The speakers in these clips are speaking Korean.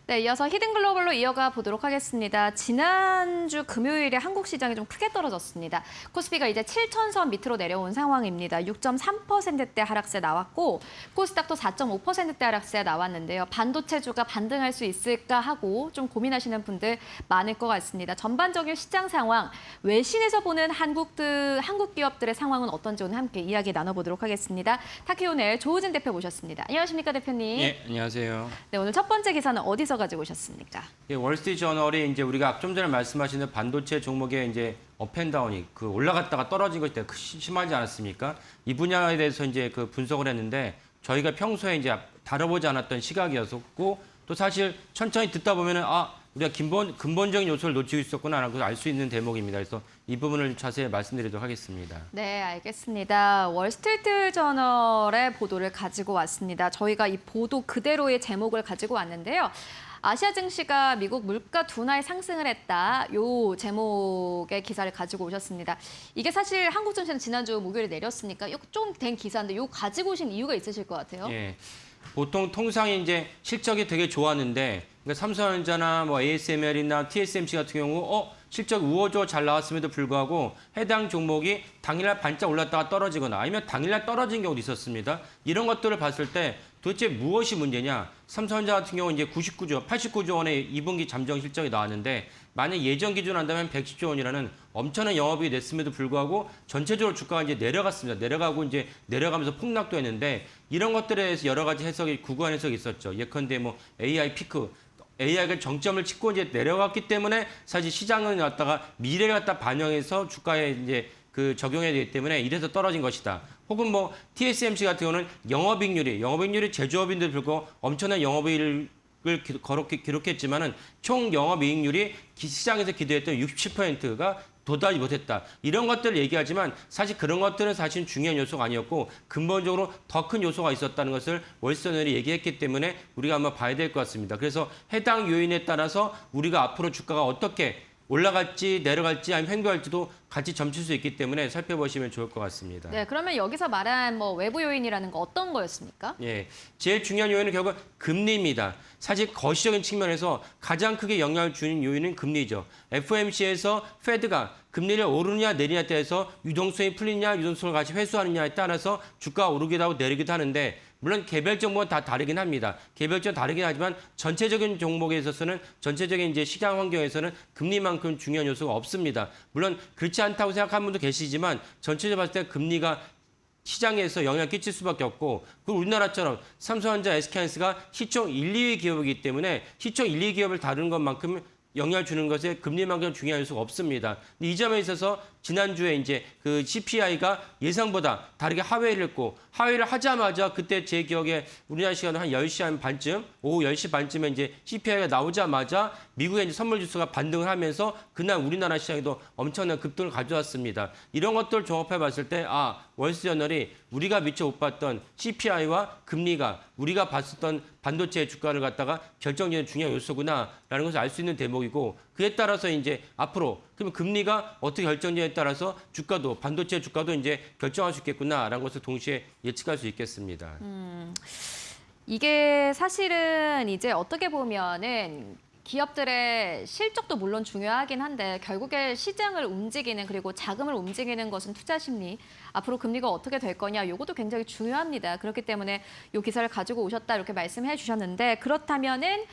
네, 이어서 히든글로벌로 이어가 보도록 하겠습니다. 지난주 금요일에 한국 시장이 좀 크게 떨어졌습니다. 코스피가 이제 7,000선 밑으로 내려온 상황입니다. 6.3%대 하락세 나왔고 코스닥도 4.5%대 하락세 나왔는데요. 반도체주가 반등할 수 있을까 하고 좀 고민하시는 분들 많을 것 같습니다. 전반적인 시장 상황, 외신에서 보는 한국 기업들의 상황은 어떤지 오늘 함께 이야기 나눠보도록 하겠습니다. 타키오넬 조우진 대표 모셨습니다. 안녕하십니까, 대표님? 예, 안녕하세요. 네, 오늘 첫 번째 기사는 어디서 가지고 오셨습니까? 예, 월스트리트저널이 이제 우리가 좀 전에 말씀하시는 반도체 종목의 이제 업앤다운이 그 올라갔다가 떨어진 것이 되게 심하지 않았습니까? 이 분야에 대해서 이제 그 분석을 했는데 저희가 평소에 이제 다뤄보지 않았던 시각이었었고 또 사실 천천히 듣다 보면은 우리가 근본적인 요소를 놓치고 있었구나라는 걸 알 수 있는 대목입니다. 그래서 이 부분을 자세히 말씀드리도록 하겠습니다. 네, 알겠습니다. 월스트리트 저널의 보도를 가지고 왔습니다. 저희가 이 보도 그대로의 제목을 가지고 왔는데요. 아시아 증시가 미국 물가 둔화에 상승을 했다. 요 제목의 기사를 가지고 오셨습니다. 이게 사실 한국 증시는 지난주 목요일에 내렸으니까 좀 된 기사인데 요 가지고 오신 이유가 있으실 것 같아요. 예. 보통 통상이 이제 실적이 되게 좋았는데 그러니까 삼성전자나 뭐 ASML이나 TSMC 같은 경우 실적 우호적 잘 나왔음에도 불구하고 해당 종목이 당일날 반짝 올랐다가 떨어지거나 아니면 당일날 떨어진 경우도 있었습니다. 이런 것들을 봤을 때 도대체 무엇이 문제냐? 삼성전자 같은 경우 이제 89조 원의 2분기 잠정 실적이 나왔는데 만약 예전 기준 한다면 110조 원이라는 엄청난 영업이익이 냈음에도 불구하고 전체적으로 주가가 이제 내려갔습니다. 내려가면서 폭락도 했는데 이런 것들에 대해서 여러 가지 해석이 구구한 해석이 있었죠. 예컨대 뭐 AI 피크 AI가 정점을 찍고 이제 내려갔기 때문에 사실 시장은 왔다가 미래를 갖다 반영해서 주가에 이제 그 적용해야 되기 때문에 이래서 떨어진 것이다. 혹은 뭐 TSMC 같은 경우는 영업이익률이 제조업인데도 불구하고 엄청난 영업이익을 기록했지만은 총 영업이익률이 시장에서 기대했던 67%가 도달이 못했다. 이런 것들을 얘기하지만 사실 그런 것들은 사실 중요한 요소가 아니었고 근본적으로 더 큰 요소가 있었다는 것을 월스트리트저널이 얘기했기 때문에 우리가 한번 봐야 될 것 같습니다. 그래서 해당 요인에 따라서 우리가 앞으로 주가가 어떻게 올라갈지 내려갈지 아니면 횡보할지도 같이 점칠 수 있기 때문에 살펴보시면 좋을 것 같습니다. 네, 그러면 여기서 말한 뭐 외부 요인이라는 거 어떤 거였습니까? 예, 제일 중요한 요인은 결국 금리입니다. 사실 거시적인 측면에서 가장 크게 영향을 주는 요인은 금리죠. FOMC에서 페드가 금리를 오르느냐 내리냐에 따라서 유동성이 풀리냐 유동성을 같이 회수하느냐에 따라서 주가가 오르기도 하고 내리기도 하는데 물론 개별 종목은 다 다르긴 합니다. 개별적으로 다르긴 하지만 전체적인 종목에 있어서는 전체적인 이제 시장 환경에서는 금리만큼 중요한 요소가 없습니다. 물론 그렇지 않다고 생각하는 분도 계시지만 전체적으로 봤을 때 금리가 시장에서 영향을 끼칠 수밖에 없고 그리고 우리나라처럼 삼성전자, SK하이닉스가 시총 1, 2위 기업이기 때문에 시총 1, 2위 기업을 다루는 것만큼 영향을 주는 것에 금리만큼 중요한 요소가 없습니다. 근데 이 점에 있어서 지난주에 이제 그 CPI가 예상보다 다르게 하회를 했고 하회를 하자마자 그때 제 기억에 우리나라 시간으로 한 10시 한 반쯤 오후 10시 반쯤에 이제 CPI가 나오자마자 미국의 이제 선물 지수가 반등을 하면서 그날 우리나라 시장에도 엄청난 급등을 가져왔습니다. 이런 것들을 종합해 봤을 때 월스트리트저널이 우리가 미처 못 봤던 CPI와 금리가 우리가 봤었던 반도체 주가를 갖다가 결정적인 중요한 요소구나라는 것을 알 수 있는 대목이고 그에 따라서 이제 앞으로 그러면 금리가 어떻게 결정되냐에 따라서 주가도 반도체 주가도 이제 결정할 수 있겠구나라는 것을 동시에 예측할 수 있겠습니다. 이게 사실은 이제 어떻게 보면은 기업들의 실적도 물론 중요하긴 한데 결국에 시장을 움직이는 그리고 자금을 움직이는 것은 투자 심리. 앞으로 금리가 어떻게 될 거냐 이것도 굉장히 중요합니다. 그렇기 때문에 이 기사를 가지고 오셨다 이렇게 말씀해 주셨는데 그렇다면은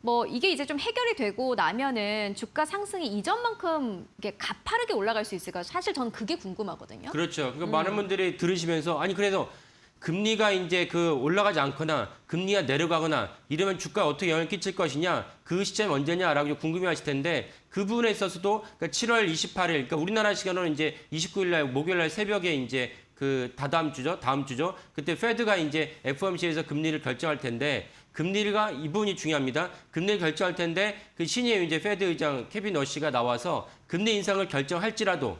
뭐 이게 이제 좀 해결이 되고 나면은 주가 상승이 이전만큼 이게 가파르게 올라갈 수 있을까? 사실 저는 그게 궁금하거든요. 그렇죠. 그러니까 많은 분들이 들으시면서 아니 그래서 금리가 이제 그 올라가지 않거나 금리가 내려가거나 이러면 주가에 어떻게 영향을 끼칠 것이냐 그 시점이 언제냐라고 궁금해하실 텐데 그 부분에 있어서도 그러니까 7월 28일 그러니까 우리나라 시간으로는 이제 29일 날 목요일 날 새벽에 이제 그 다음 주죠. 그때 페드가 이제 FOMC에서 금리를 결정할 텐데 금리가 이 부분이 중요합니다. 금리를 결정할 텐데 그 신임 이제 페드 의장 케빈 러시가 나와서 금리 인상을 결정할지라도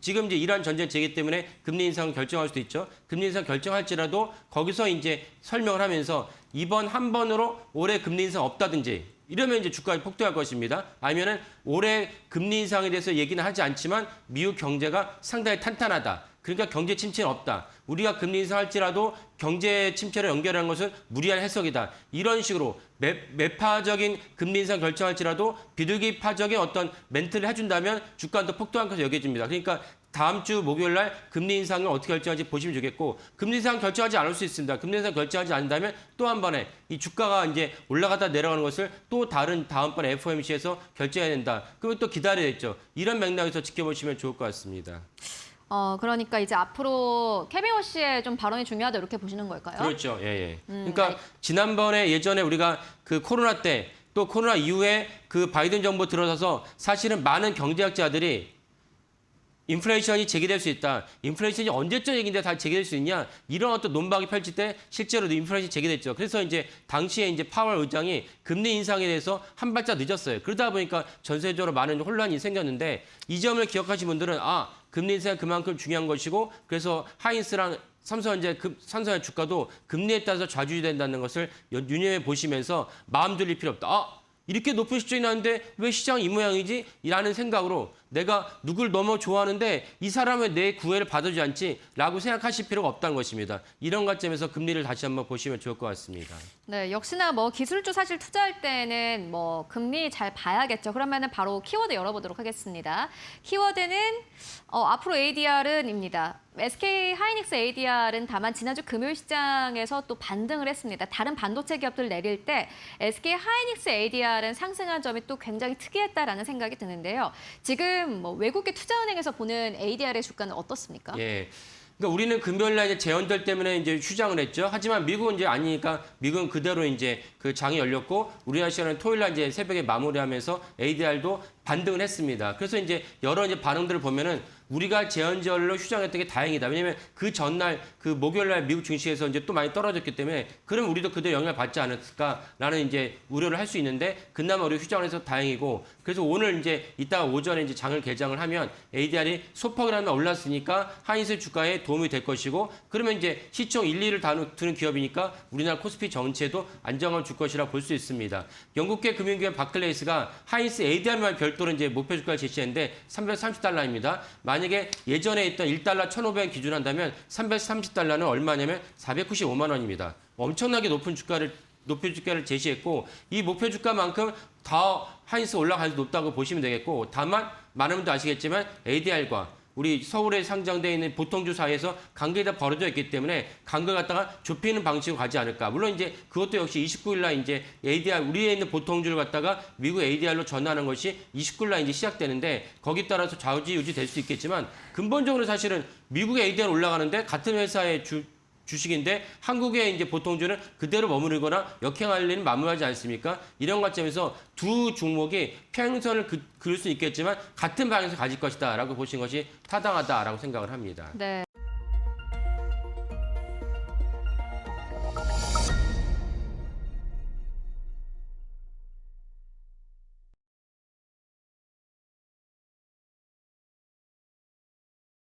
지금 이제 이러한 전제 제기 때문에 금리 인상을 결정할 수도 있죠. 금리 인상 결정할지라도 거기서 이제 설명을 하면서 이번 한 번으로 올해 금리 인상 없다든지 이러면 이제 주가가 폭등할 것입니다. 아니면은 올해 금리 인상에 대해서 얘기는 하지 않지만 미국 경제가 상당히 탄탄하다. 그러니까 경제 침체는 없다. 우리가 금리 인상할지라도 경제 침체를 연결하는 것은 무리한 해석이다. 이런 식으로 매파적인 금리 인상 결정할지라도 비둘기파적인 어떤 멘트를 해준다면 주가는 더 폭등한 것으로 여겨집니다. 그러니까 다음 주 목요일 날 금리 인상을 어떻게 결정할지 보시면 좋겠고, 금리 인상 결정하지 않을 수 있습니다. 금리 인상 결정하지 않는다면 또 한 번에 이 주가가 이제 올라갔다 내려가는 것을 또 다음번에 FOMC에서 결정해야 된다. 그러면 또 기다려야겠죠. 이런 맥락에서 지켜보시면 좋을 것 같습니다. 그러니까 이제 앞으로 케빈 워시의 좀 발언이 중요하다 이렇게 보시는 걸까요? 그렇죠. 예, 예. 그러니까 지난번에 예전에 우리가 그 코로나 때 또 코로나 이후에 그 바이든 정부 들어서서 사실은 많은 경제학자들이 인플레이션이 제기될 수 있다. 인플레이션이 언제적 얘기인데 다 제기될 수 있냐? 이런 어떤 논박이 펼칠 때 실제로도 인플레이션이 제기됐죠. 그래서 이제 당시에 이제 파월 의장이 금리 인상에 대해서 한 발짝 늦었어요. 그러다 보니까 전세적으로 많은 혼란이 생겼는데 이 점을 기억하신 분들은 금리 인상이 그만큼 중요한 것이고 그래서 하이닉스랑 삼성전자 주가도 금리에 따라서 좌지우지된다는 것을 유념해 보시면서 마음 졸일 필요 없다. 이렇게 높은 시점이 나는데 왜 시장이 이 모양이지? 라는 생각으로 내가 누굴 너무 좋아하는데 이 사람은 내 구애를 받아주지 않지? 라고 생각하실 필요가 없다는 것입니다. 이런 관점에서 금리를 다시 한번 보시면 좋을 것 같습니다. 네, 역시나 뭐 기술주 사실 투자할 때는 뭐 금리 잘 봐야겠죠. 그러면은 바로 키워드 열어보도록 하겠습니다. 키워드는 앞으로 ADR은입니다. SK 하이닉스 ADR은 다만 지난주 금요일 시장에서 또 반등을 했습니다. 다른 반도체 기업들 내릴 때 SK 하이닉스 ADR은 상승한 점이 또 굉장히 특이했다라는 생각이 드는데요. 지금 뭐 외국계 투자은행에서 보는 ADR의 주가는 어떻습니까? 예. 그러니까 우리는 금요일 날 이제 재원절 때문에 이제 휴장을 했죠. 하지만 미국은 이제 아니니까 미국은 그대로 이제 그 장이 열렸고 우리나라 시간은 토요일 날 이제 새벽에 마무리하면서 ADR도 반등을 했습니다. 그래서 이제 여러 이제 반응들을 보면은 우리가 재헌절로 휴장했던 게 다행이다. 왜냐면 그 전날 그 목요일 날 미국 증시에서 이제 또 많이 떨어졌기 때문에 그럼 우리도 그대로 영향을 받지 않을까라는 이제 우려를 할 수 있는데 그나마 우리 휴장을 해서 다행이고 그래서 오늘 이제 이따가 오전에 이제 장을 개장을 하면 ADR이 소폭이라도 올랐으니까 하이닉스 주가에 도움이 될 것이고 그러면 이제 시총 1, 2를 두는 기업이니까 우리나라 코스피 전체도 안정을 줄 것이라 볼 수 있습니다. 영국계 금융기업 바클레이스가 하이닉스 ADR만 별도로 이제 목표 주가를 제시했는데 $330입니다. 만약에 예전에 있던 1달러 1,500원 기준한다면 330달러는 얼마냐면 495만 원입니다. 엄청나게 높은 목표 주가를 제시했고 이 목표 주가만큼 더 하이닉스 올라갈 수 높다고 보시면 되겠고 다만 많은 분도 아시겠지만 ADR과 우리 서울에 상장되어 있는 보통주 사이에서 관계가 벌어져 있기 때문에 관계를 갖다가 좁히는 방식으로 가지 않을까. 물론 이제 그것도 역시 29일 날 이제 ADR 우리에 있는 보통주를 갖다가 미국 ADR로 전환하는 것이 29일 날 이제 시작되는데 거기에 따라서 좌우지우지 될 수 있겠지만 근본적으로 사실은 미국의 ADR 올라가는데 같은 회사의 주식인데 한국의 이제 보통주는 그대로 머무르거나 역행할 일은 만무하지 않습니까? 이런 관점에서 두 종목이 평행선을 그을 수 있겠지만 같은 방향에서 가질 것이다라고 보시는 것이 타당하다라고 생각을 합니다. 네.